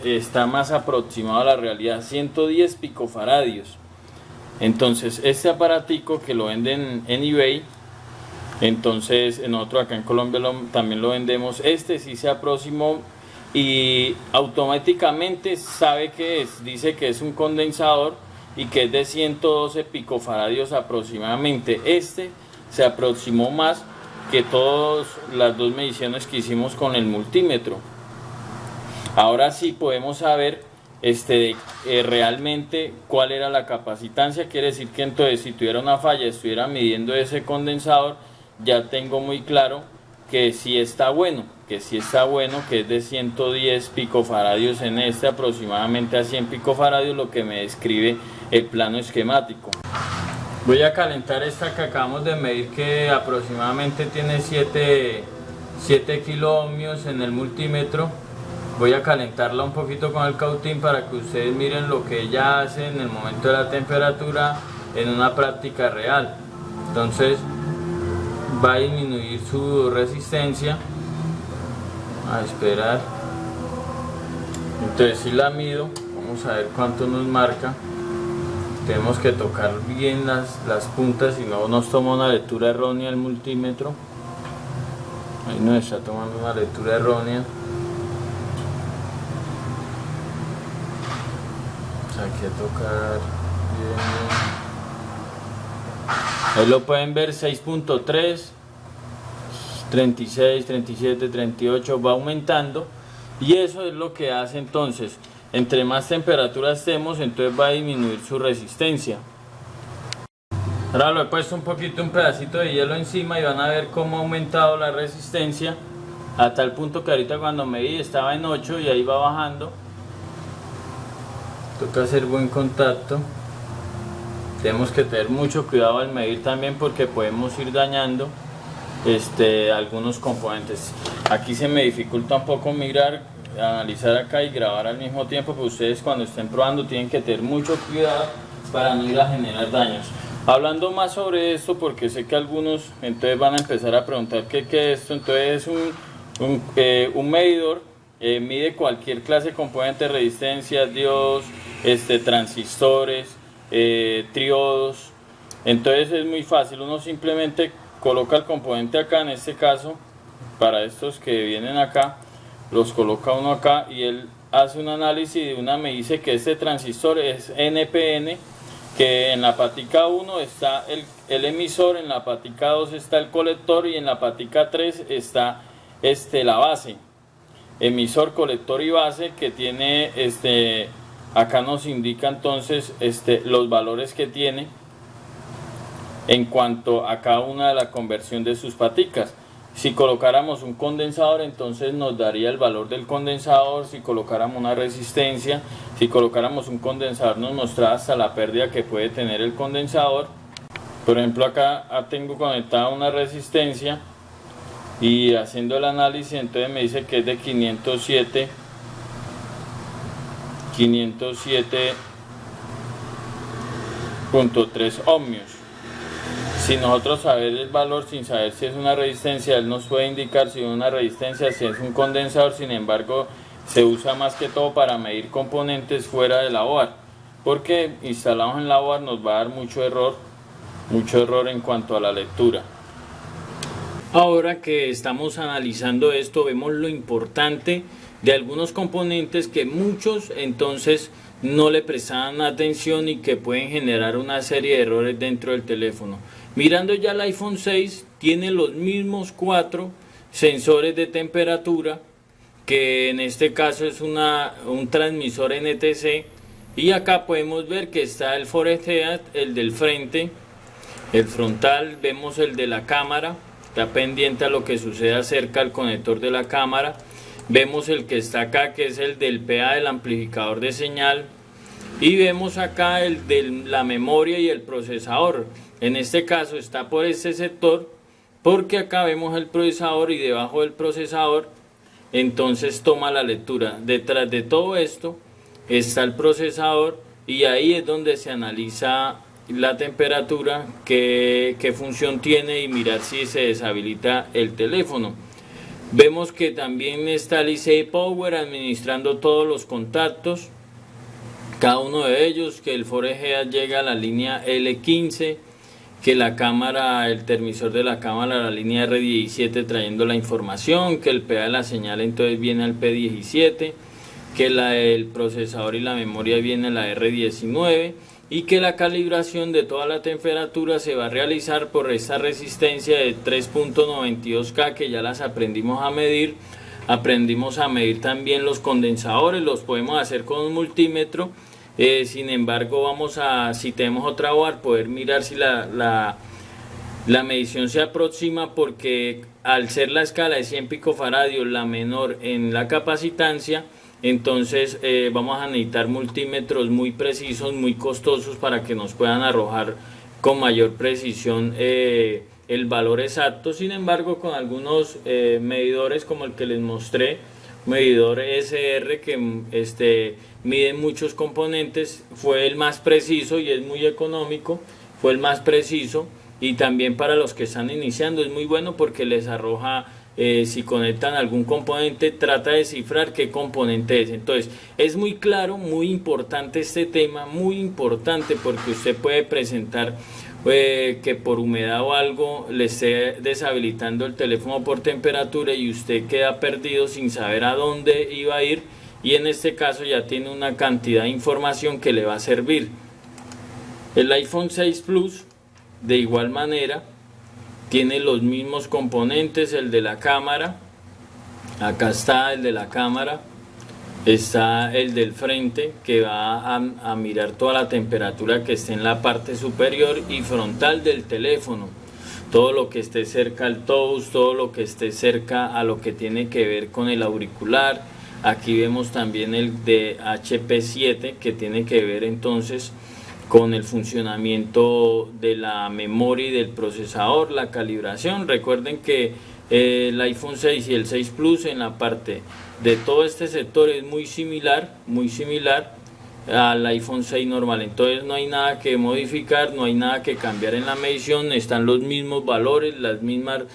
está más aproximado a la realidad, 110 picofaradios. Entonces este aparatico que lo venden en eBay, entonces nosotros acá en Colombia también lo vendemos, este sí se aproximó y automáticamente sabe que dice que es un condensador y que es de 112 picofaradios aproximadamente. Este se aproximó más que todas las dos mediciones que hicimos con el multímetro. Ahora sí podemos saber realmente cuál era la capacitancia. Quiere decir que entonces si tuviera una falla, estuviera midiendo ese condensador, ya tengo muy claro que sí está bueno, que es de 110 picofaradios en aproximadamente a 100 picofaradios, lo que me describe el plano esquemático. Voy a calentar esta que acabamos de medir, que aproximadamente tiene 7 kiloohmios en el multímetro. Voy a calentarla un poquito con el cautín para que ustedes miren lo que ella hace en el momento de la temperatura en una práctica real. Entonces va a disminuir su resistencia. A esperar. Entonces si la mido, vamos a ver cuánto nos marca. Tenemos que tocar bien las puntas, si no nos toma una lectura errónea el multímetro. Ahí nos está tomando una lectura errónea. Hay que tocar bien. Ahí lo pueden ver, 6.3, 36, 37, 38, va aumentando, y eso es lo que hace entonces, entre más temperatura estemos, entonces va a disminuir su resistencia. Ahora lo he puesto un pedacito de hielo encima y van a ver cómo ha aumentado la resistencia a tal punto que ahorita cuando medí estaba en 8 y ahí va bajando. Toca hacer buen contacto. Tenemos que tener mucho cuidado al medir también, porque podemos ir dañando algunos componentes. Aquí se me dificulta un poco mirar, analizar acá y grabar al mismo tiempo, pero ustedes cuando estén probando tienen que tener mucho cuidado para no ir a generar daños. Hablando más sobre esto, porque sé que algunos entonces van a empezar a preguntar qué es esto. Entonces es un medidor, mide cualquier clase de componentes, resistencias, diodos, transistores, triodos. Entonces es muy fácil, uno simplemente coloca el componente acá, en este caso para estos que vienen acá, los coloca uno acá y él hace un análisis me dice que este transistor es NPN, que en la patica 1 está el emisor, en la patica 2 está el colector y en la patica 3 está la base. Emisor, colector y base, que tiene acá nos indica entonces los valores que tiene en cuanto a cada una de la conversión de sus paticas. Si colocáramos un condensador, entonces nos daría el valor del condensador. Si colocáramos una resistencia, si colocáramos un condensador, nos mostrará hasta la pérdida que puede tener el condensador. Por ejemplo, acá tengo conectada una resistencia y haciendo el análisis, entonces me dice que es de 507.3 ohmios. Si nosotros saber el valor sin saber si es una resistencia, él nos puede indicar si es una resistencia, si es un condensador. Sin embargo, se usa más que todo para medir componentes fuera de la OAR, porque instalados en la OAR nos va a dar mucho error en cuanto a la lectura. Ahora que estamos analizando esto, vemos lo importante de algunos componentes que muchos entonces no le prestaban atención y que pueden generar una serie de errores dentro del teléfono. Mirando ya el iPhone 6, tiene los mismos 4 sensores de temperatura, que en este caso es un transmisor NTC, y acá podemos ver que está el Forest Head, el del frente, el frontal, vemos el de la cámara, está pendiente a lo que suceda cerca al conector de la cámara. Vemos el que está acá, que es el del PA, del amplificador de señal, y vemos acá el de la memoria y el procesador. En este caso está por este sector, porque acá vemos el procesador y debajo del procesador entonces toma la lectura. Detrás de todo esto está el procesador y ahí es donde se analiza la temperatura, qué función tiene y mirar si se deshabilita el teléfono. Vemos que también está el IC Power administrando todos los contactos, cada uno de ellos, que el Forest Head llega a la línea L15, que la cámara, el transmisor de la cámara a la línea R17 trayendo la información, que el PA de la señal entonces viene al P17, que el procesador y la memoria viene a la R19, y que la calibración de toda la temperatura se va a realizar por esta resistencia de 3.92K, que ya las aprendimos a medir. Aprendimos a medir también los condensadores, los podemos hacer con un multímetro. Sin embargo, si tenemos otra board, poder mirar si la medición se aproxima, porque al ser la escala de 100 picofaradios la menor en la capacitancia, entonces vamos a necesitar multímetros muy precisos, muy costosos, para que nos puedan arrojar con mayor precisión el valor exacto. Sin embargo, con algunos medidores como el que les mostré, medidor SR, que mide muchos componentes, fue el más preciso y es muy económico, fue el más preciso. Y también para los que están iniciando es muy bueno, porque les arroja, si conectan algún componente, trata de descifrar qué componente es. Entonces es muy claro, muy importante este tema, muy importante, porque usted puede presentar que por humedad o algo le esté deshabilitando el teléfono por temperatura y usted queda perdido sin saber a dónde iba a ir, y en este caso ya tiene una cantidad de información que le va a servir. El iPhone 6 Plus de igual manera tiene los mismos componentes. El de la cámara, acá está el de la cámara, está el del frente, que va a mirar toda la temperatura que esté en la parte superior y frontal del teléfono, todo lo que esté cerca al touch, todo lo que esté cerca a lo que tiene que ver con el auricular. Aquí vemos también el de HP 7, que tiene que ver entonces con el funcionamiento de la memoria y del procesador, la calibración. Recuerden que el iPhone 6 y el 6 Plus, en la parte de todo este sector, es muy similar al iPhone 6 normal. Entonces no hay nada que modificar, no hay nada que cambiar en la medición, están los mismos valores, las mismas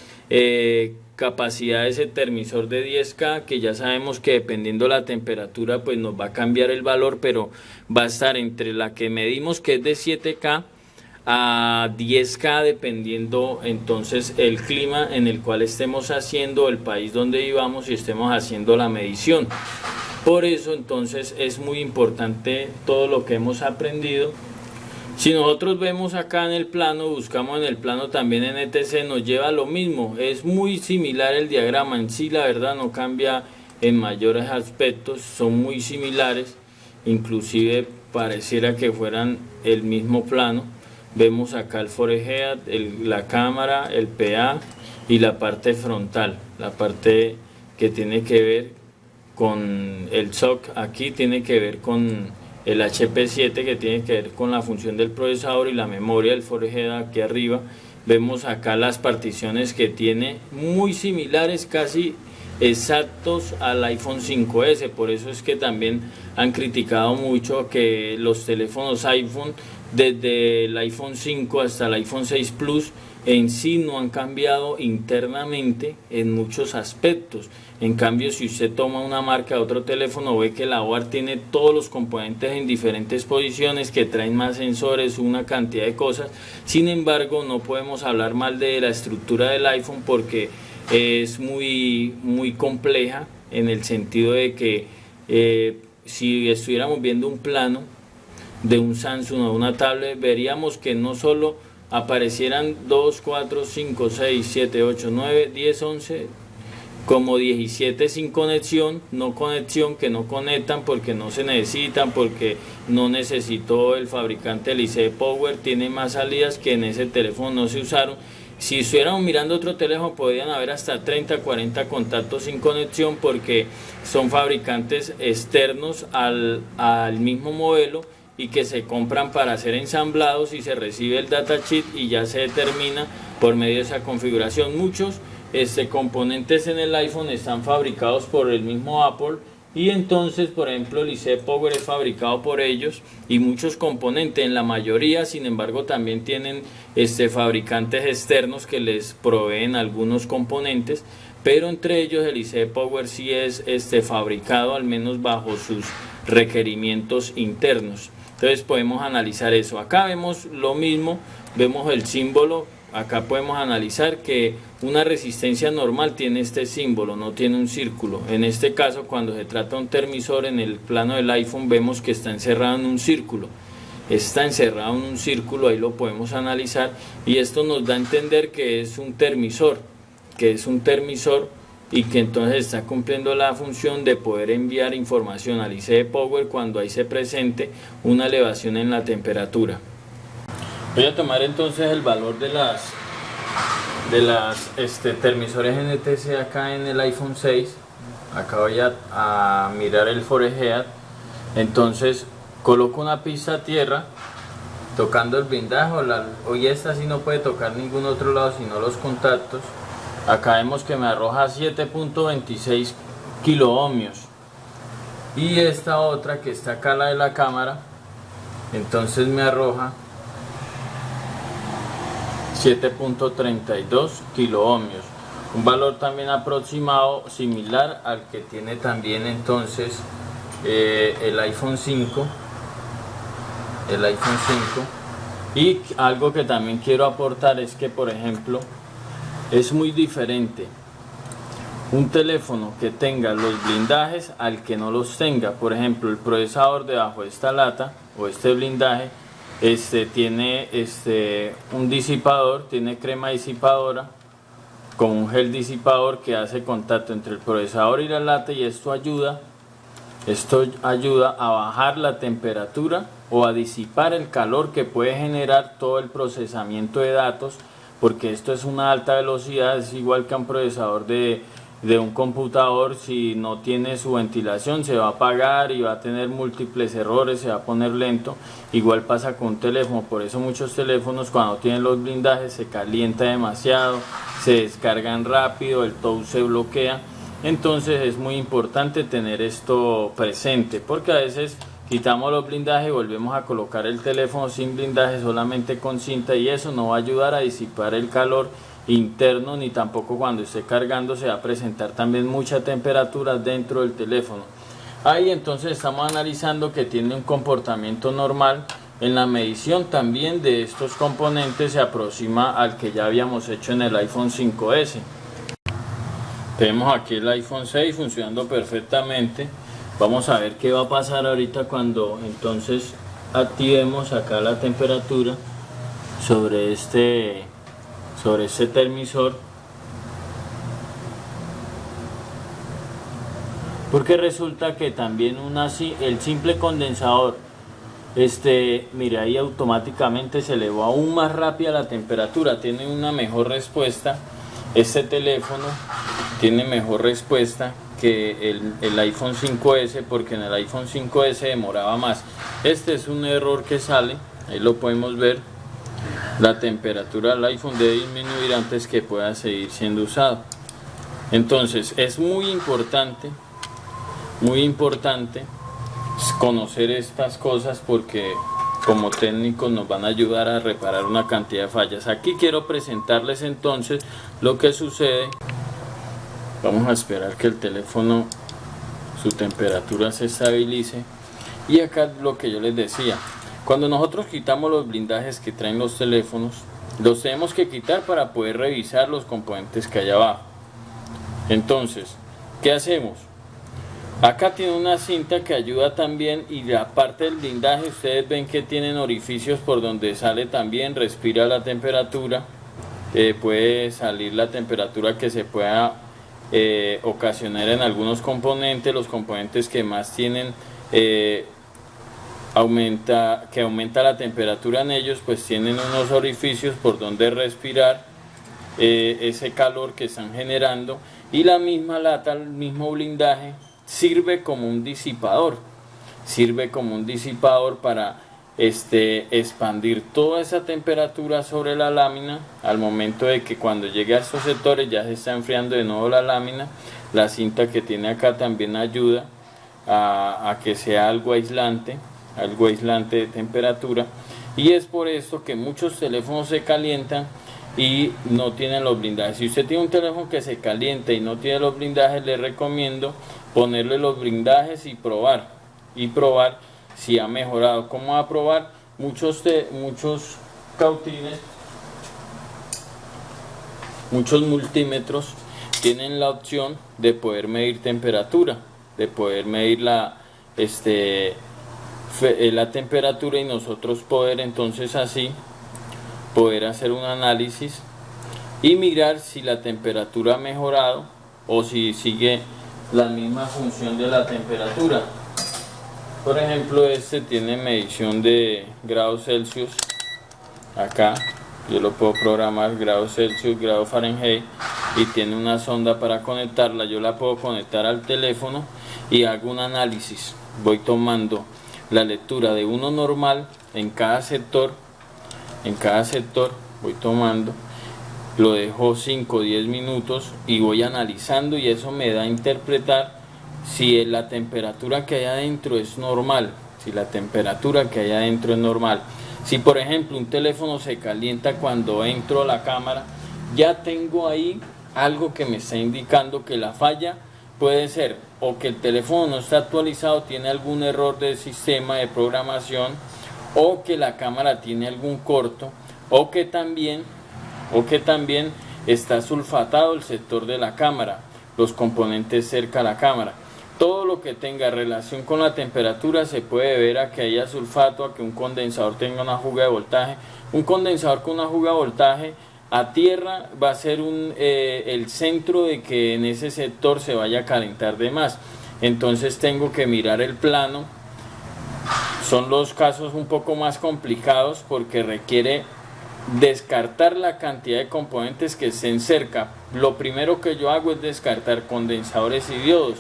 capacidades de termisor de 10K, que ya sabemos que dependiendo la temperatura pues nos va a cambiar el valor, pero va a estar entre la que medimos, que es de 7K, a 10K, dependiendo entonces el clima en el cual estemos haciendo, el país donde vivamos y estemos haciendo la medición. Por eso entonces es muy importante todo lo que hemos aprendido. Si nosotros vemos acá en el plano, buscamos en el plano también en ETC, nos lleva a lo mismo. Es muy similar el diagrama en sí, la verdad no cambia en mayores aspectos, son muy similares, inclusive pareciera que fueran el mismo plano. Vemos acá el forehead, la cámara, el PA y la parte frontal, la parte que tiene que ver con el SOC. Aquí tiene que ver con el HP 7, que tiene que ver con la función del procesador, y la memoria del forehead aquí arriba. Vemos acá las particiones que tiene, muy similares, casi exactos al iPhone 5S. Por eso es que también han criticado mucho que los teléfonos iPhone, desde el iPhone 5 hasta el iPhone 6 Plus, en sí no han cambiado internamente en muchos aspectos. En cambio, si usted toma una marca de otro teléfono, ve que la board tiene todos los componentes en diferentes posiciones, que traen más sensores, una cantidad de cosas. Sin embargo, no podemos hablar mal de la estructura del iPhone, porque es muy compleja, en el sentido de que si estuviéramos viendo un plano de un Samsung o una tablet, veríamos que no solo aparecieran 2, 4, 5, 6, 7, 8, 9, 10, 11, como 17 sin conexión, que no conectan porque no se necesitan, porque no necesitó el fabricante el IC Power, tiene más salidas que en ese teléfono no se usaron. Si estuviéramos mirando otro teléfono, podrían haber hasta 30, 40 contactos sin conexión, porque son fabricantes externos al mismo modelo, y que se compran para ser ensamblados, y se recibe el datasheet y ya se determina por medio de esa configuración. Muchos componentes en el iPhone están fabricados por el mismo Apple, y entonces, por ejemplo, el IC Power es fabricado por ellos, y muchos componentes, en la mayoría, sin embargo, también tienen fabricantes externos que les proveen algunos componentes, pero entre ellos el IC Power sí es fabricado, al menos bajo sus requerimientos internos. Entonces podemos analizar eso. Acá vemos lo mismo, vemos el símbolo. Acá podemos analizar que una resistencia normal tiene este símbolo, no tiene un círculo. En este caso, cuando se trata de un termisor, en el plano del iPhone vemos que está encerrado en un círculo. está encerrado en un círculo, ahí lo podemos analizar, y esto nos da a entender que es un termisor, y que entonces está cumpliendo la función de poder enviar información al IC de Power cuando ahí se presente una elevación en la temperatura. Voy a tomar entonces el valor de las termisores NTC acá en el iPhone 6. Acá voy a mirar el forehead. Entonces coloco una pista a tierra tocando el blindaje, hoy esta sí no puede tocar ningún otro lado sino los contactos. Acá vemos que me arroja 7.26 kilo ohmios, y esta otra que está acá, la de la cámara, entonces me arroja 7.32 kilo ohmios, un valor también aproximado similar al que tiene también entonces el iPhone 5. Y algo que también quiero aportar es que, por ejemplo, es muy diferente un teléfono que tenga los blindajes al que no los tenga. Por ejemplo, el procesador debajo de esta lata o este blindaje tiene un disipador, tiene crema disipadora con un gel disipador que hace contacto entre el procesador y la lata, y esto ayuda a bajar la temperatura o a disipar el calor que puede generar todo el procesamiento de datos, porque esto es una alta velocidad, es igual que un procesador de un computador. Si no tiene su ventilación se va a apagar y va a tener múltiples errores, se va a poner lento. Igual pasa con un teléfono, por eso muchos teléfonos cuando tienen los blindajes se calienta demasiado, se descargan rápido, el touch se bloquea. Entonces es muy importante tener esto presente, porque a veces quitamos los blindajes y volvemos a colocar el teléfono sin blindaje, solamente con cinta, y eso no va a ayudar a disipar el calor interno, ni tampoco cuando esté cargando se va a presentar también mucha temperatura dentro del teléfono. Ahí entonces estamos analizando que tiene un comportamiento normal. En la medición también de estos componentes se aproxima al que ya habíamos hecho en el iPhone 5S. Tenemos aquí el iPhone 6 funcionando perfectamente. Vamos a ver qué va a pasar ahorita cuando entonces activemos acá la temperatura sobre este termisor, porque resulta que también el simple condensador, mira, ahí automáticamente se elevó aún más rápida la temperatura. Tiene una mejor respuesta, este teléfono tiene mejor respuesta que el iPhone 5S, porque en el iPhone 5S demoraba más. Este es un error que sale, ahí lo podemos ver. La temperatura del iPhone debe disminuir antes que pueda seguir siendo usado. Entonces es muy importante conocer estas cosas, porque como técnicos nos van a ayudar a reparar una cantidad de fallas. Aquí quiero presentarles entonces lo que sucede. Vamos a esperar que el teléfono, su temperatura se estabilice. Y acá lo que yo les decía, cuando nosotros quitamos los blindajes que traen los teléfonos, los tenemos que quitar para poder revisar los componentes que hay abajo. Entonces, ¿qué hacemos? Acá tiene una cinta que ayuda también, y la parte del blindaje ustedes ven que tienen orificios por donde sale también, respira la temperatura, puede salir la temperatura que se pueda ocasionar en algunos componentes. Los componentes que más tienen aumenta la temperatura en ellos, pues tienen unos orificios por donde respirar ese calor que están generando, y la misma lata, el mismo blindaje sirve como un disipador para expandir toda esa temperatura sobre la lámina. Al momento de que cuando llegue a estos sectores ya se está enfriando de nuevo la lámina. La cinta que tiene acá también ayuda a que sea algo aislante de temperatura, y es por esto que muchos teléfonos se calientan y no tienen los blindajes. Si usted tiene un teléfono que se calienta y no tiene los blindajes, le recomiendo ponerle los blindajes y probar si ha mejorado. ¿Cómo va a probar? Muchos cautines, muchos multímetros tienen la opción de poder medir temperatura, de poder medir la la temperatura y nosotros poder entonces así poder hacer un análisis y mirar si la temperatura ha mejorado o si sigue la misma función de la temperatura. Por ejemplo, este tiene medición de grados Celsius. Acá yo lo puedo programar grados Celsius, grados Fahrenheit, y tiene una sonda para conectarla. Yo la puedo conectar al teléfono y hago un análisis. Voy tomando la lectura de uno normal en cada sector. Voy tomando, lo dejo 5 o 10 minutos y voy analizando, y eso me da a interpretar si la temperatura que hay adentro es normal. Si por ejemplo un teléfono se calienta cuando entro a la cámara, ya tengo ahí algo que me está indicando que la falla puede ser o que el teléfono no está actualizado, tiene algún error del sistema de programación, o que la cámara tiene algún corto, o que también está sulfatado el sector de la cámara, los componentes cerca a la cámara. Todo lo que tenga relación con la temperatura se puede ver a que haya sulfato, a que un condensador tenga una fuga de voltaje. Un condensador con una fuga de voltaje a tierra va a ser el centro de que en ese sector se vaya a calentar de más. Entonces tengo que mirar el plano. Son los casos un poco más complicados porque requiere descartar la cantidad de componentes que estén cerca. Lo primero que yo hago es descartar condensadores y diodos.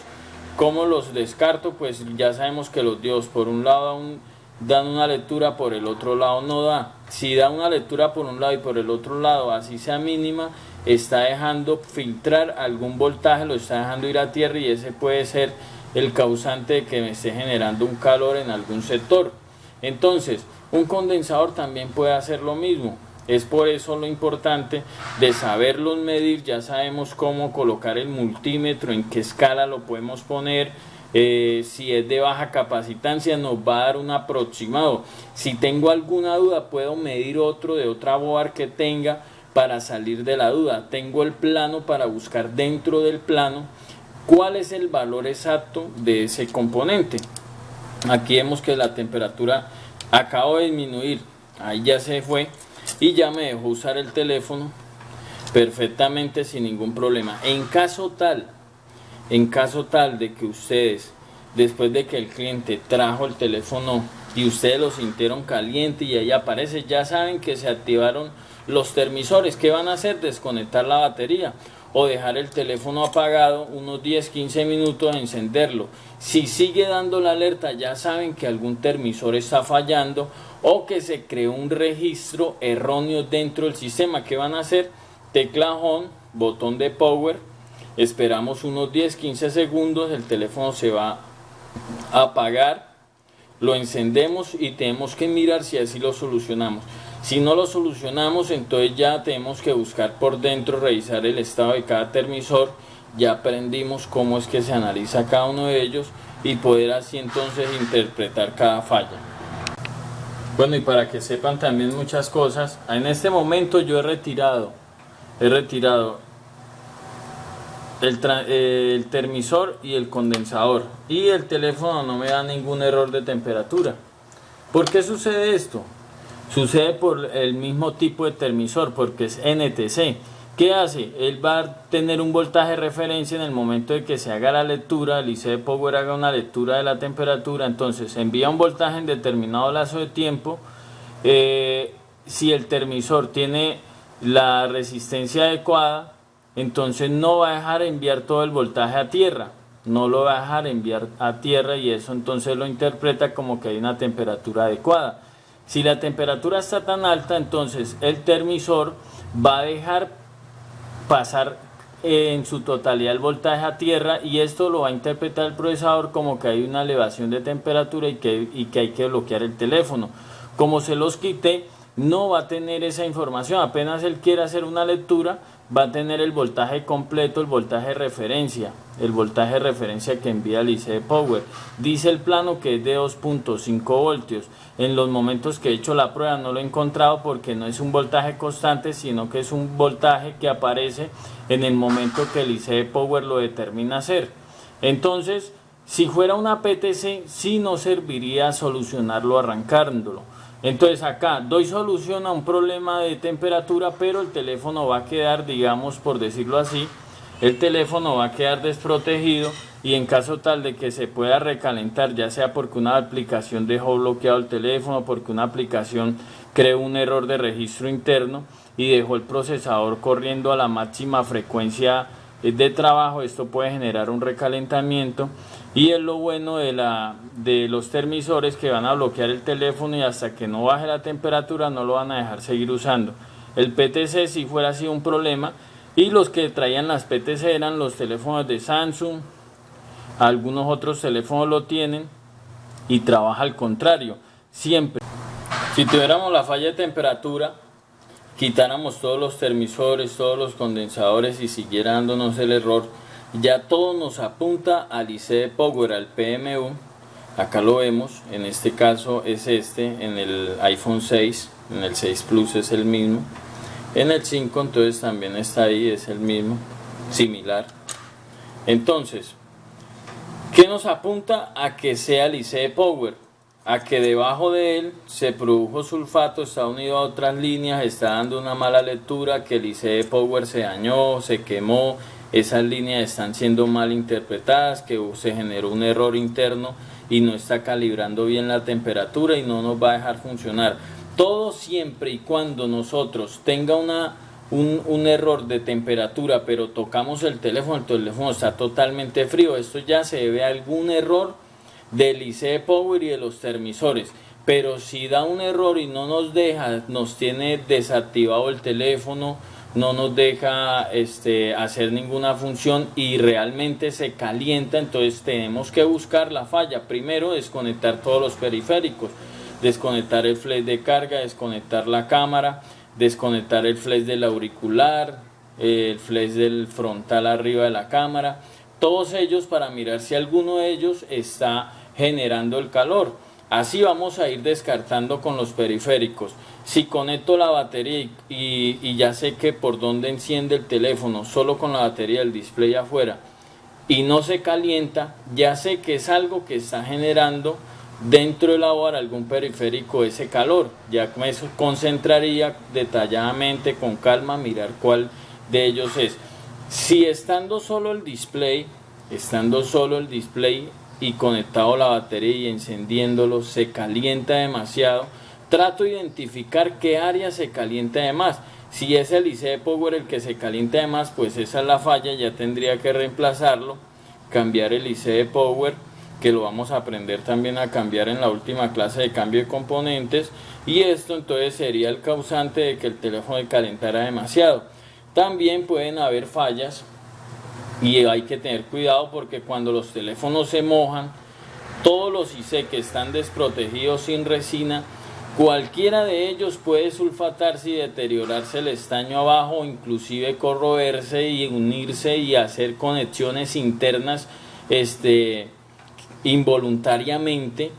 ¿Cómo los descarto? Pues ya sabemos que los diodos por un lado dan una lectura, por el otro lado no da. Si da una lectura por un lado y por el otro lado, así sea mínima, está dejando filtrar algún voltaje, lo está dejando ir a tierra, y ese puede ser el causante de que me esté generando un calor en algún sector. Entonces, un condensador también puede hacer lo mismo. Es por eso lo importante de saberlos medir. Ya sabemos cómo colocar el multímetro, en qué escala lo podemos poner. Si es de baja capacitancia nos va a dar un aproximado. Si tengo alguna duda puedo medir otro de otra board que tenga para salir de la duda. Tengo el plano para buscar dentro del plano cuál es el valor exacto de ese componente. Aquí vemos que la temperatura acabó de disminuir, ahí ya se fue y ya me dejó usar el teléfono perfectamente sin ningún problema. En caso tal de que ustedes, después de que el cliente trajo el teléfono y ustedes lo sintieron caliente y ahí aparece, ya saben que se activaron los termisores. ¿Qué van a hacer? Desconectar la batería o dejar el teléfono apagado unos 10-15 minutos, encenderlo. Si sigue dando la alerta, ya saben que algún termisor está fallando o que se creó un registro erróneo dentro del sistema. ¿Qué van a hacer? Tecla Home, botón de Power, esperamos unos 10-15 segundos, el teléfono se va a apagar, lo encendemos y tenemos que mirar si así lo solucionamos. Si no lo solucionamos, entonces ya tenemos que buscar por dentro, revisar el estado de cada termisor. Ya aprendimos cómo es que se analiza cada uno de ellos y poder así entonces interpretar cada falla. Bueno, y para que sepan también muchas cosas, en este momento yo he retirado el termisor y el condensador, y el teléfono no me da ningún error de temperatura. ¿Por qué sucede esto? Sucede por el mismo tipo de termisor, porque es NTC. ¿Qué hace? Él va a tener un voltaje de referencia en el momento de que se haga la lectura, el IC Power haga una lectura de la temperatura, entonces envía un voltaje en determinado lazo de tiempo. Si el termisor tiene la resistencia adecuada, entonces no va a dejar enviar todo el voltaje a tierra, no lo va a dejar enviar a tierra, y eso entonces lo interpreta como que hay una temperatura adecuada. Si la temperatura está tan alta, entonces el termisor va a dejar pasar en su totalidad el voltaje a tierra, y esto lo va a interpretar el procesador como que hay una elevación de temperatura y que hay que bloquear el teléfono. Como se los quité, no va a tener esa información. Apenas él quiera hacer una lectura, va a tener el voltaje completo, el voltaje de referencia que envía el IC Power. Dice el plano que es de 2.5 voltios. En los momentos que he hecho la prueba no lo he encontrado, porque no es un voltaje constante, sino que es un voltaje que aparece en el momento que el IC Power lo determina hacer. Entonces, Si fuera una PTC, sí nos serviría solucionarlo arrancándolo. Entonces acá doy solución a un problema de temperatura, pero el teléfono va a quedar, digamos, por decirlo así, el teléfono va a quedar desprotegido, y en caso tal de que se pueda recalentar, ya sea porque una aplicación dejó bloqueado el teléfono, porque una aplicación creó un error de registro interno y dejó el procesador corriendo a la máxima frecuencia de trabajo, esto puede generar un recalentamiento. Y es lo bueno de los termisores, que van a bloquear el teléfono y hasta que no baje la temperatura no lo van a dejar seguir usando. El PTC, si fuera así un problema, y los que traían las PTC eran los teléfonos de Samsung, algunos otros teléfonos lo tienen y trabaja al contrario. Siempre, si tuviéramos la falla de temperatura, quitáramos todos los termisores, todos los condensadores y siguiera dándonos el error, ya todo nos apunta al IC Power, al PMU. Acá lo vemos, en este caso es en el iPhone 6, en el 6 Plus es el mismo, en el 5 entonces también está ahí, es el mismo, similar. Entonces, ¿qué nos apunta? A que sea el IC Power, a que debajo de él se produjo sulfato, está unido a otras líneas, está dando una mala lectura, que el IC Power se dañó, se quemó, esas líneas están siendo mal interpretadas, que se generó un error interno y no está calibrando bien la temperatura y no nos va a dejar funcionar. Todo siempre y cuando nosotros tenga un error de temperatura, pero tocamos el teléfono está totalmente frío, esto ya se debe a algún error del IC Power y de los termisores. Pero si da un error y no nos deja, nos tiene desactivado el teléfono, no nos deja hacer ninguna función y realmente se calienta, entonces tenemos que buscar la falla. Primero, desconectar todos los periféricos, desconectar el flash de carga, desconectar la cámara, desconectar el flash del auricular, el flash del frontal arriba de la cámara, todos ellos para mirar si alguno de ellos está generando el calor. Así vamos a ir descartando con los periféricos. Si conecto la batería y ya sé que por dónde enciende el teléfono, solo con la batería del display afuera, y no se calienta, ya sé que es algo que está generando dentro de la board algún periférico ese calor. Ya me concentraría detalladamente, con calma, mirar cuál de ellos es. Si estando solo el display y conectado la batería y encendiéndolo se calienta demasiado, trato de identificar qué área se calienta de más. Si es el IC Power el que se calienta de más, pues esa es la falla, ya tendría que reemplazarlo, cambiar el IC Power, que lo vamos a aprender también a cambiar en la última clase de cambio de componentes, y esto entonces sería el causante de que el teléfono se calentara demasiado. También pueden haber fallas y hay que tener cuidado, porque cuando los teléfonos se mojan, todos los IC que están desprotegidos sin resina, cualquiera de ellos puede sulfatarse y deteriorarse el estaño abajo, inclusive corroerse y unirse y hacer conexiones internas involuntariamente,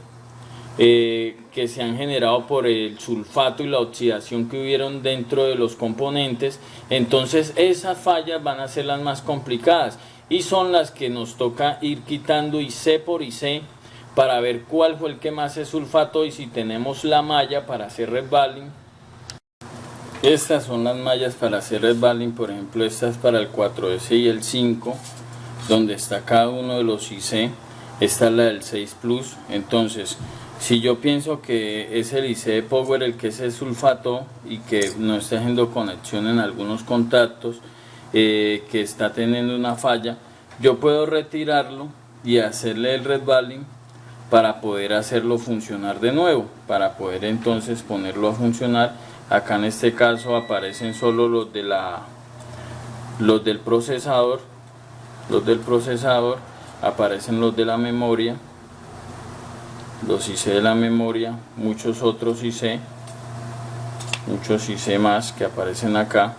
que se han generado por el sulfato y la oxidación que hubieron dentro de los componentes. Entonces esas fallas van a ser las más complicadas y son las que nos toca ir quitando IC por IC para ver cuál fue el que más se sulfató, y si tenemos la malla para hacer resbaling. Estas son las mallas para hacer resbaling, por ejemplo esta es para el 4S y el 5, donde está cada uno de los IC. Esta es la del 6 Plus. Entonces, si yo pienso que es el IC Power el que se sulfató y que no está haciendo conexión en algunos contactos, que está teniendo una falla, yo puedo retirarlo y hacerle el resbaling para poder hacerlo funcionar de nuevo, para poder entonces ponerlo a funcionar. Acá en este caso aparecen solo los del procesador, aparecen los de la memoria, los IC de la memoria, muchos otros IC, muchos IC más que aparecen acá,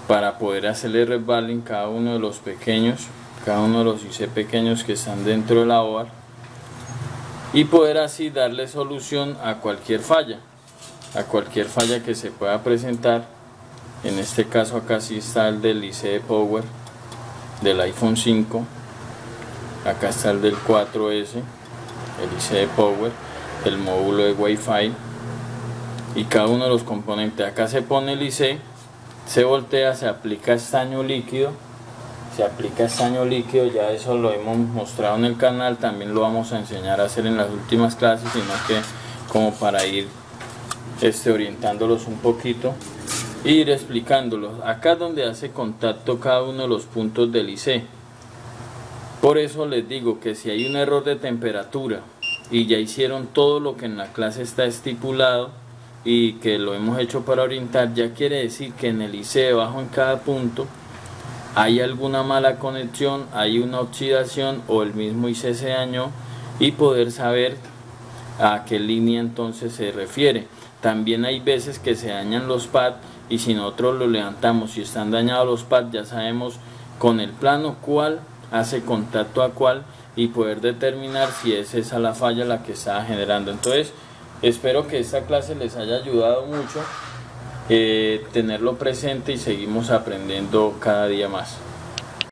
para poder hacerle resbaling cada uno de los pequeños, cada uno de los IC pequeños que están dentro de la board, y poder así darle solución a cualquier falla que se pueda presentar. En este caso acá sí está el del IC Power del iPhone 5, Acá está el del 4S, el IC de Power, el módulo de Wi-Fi y cada uno de los componentes. Acá se pone el IC, se voltea, se aplica estaño líquido. Ya eso lo hemos mostrado en el canal, también lo vamos a enseñar a hacer en las últimas clases, sino que como para ir orientándolos un poquito e ir explicándolos. Acá es donde hace contacto cada uno de los puntos del IC. Por eso les digo que si hay un error de temperatura y ya hicieron todo lo que en la clase está estipulado y que lo hemos hecho para orientar, ya quiere decir que en el IC debajo en cada punto hay alguna mala conexión, hay una oxidación o el mismo IC se dañó, y poder saber a qué línea entonces se refiere. También hay veces que se dañan los pads y si nosotros los levantamos y están dañados los pads, ya sabemos con el plano cuál hace contacto a cuál y poder determinar si es esa la falla la que está generando. Entonces espero que esta clase les haya ayudado mucho, tenerlo presente, y seguimos aprendiendo cada día más.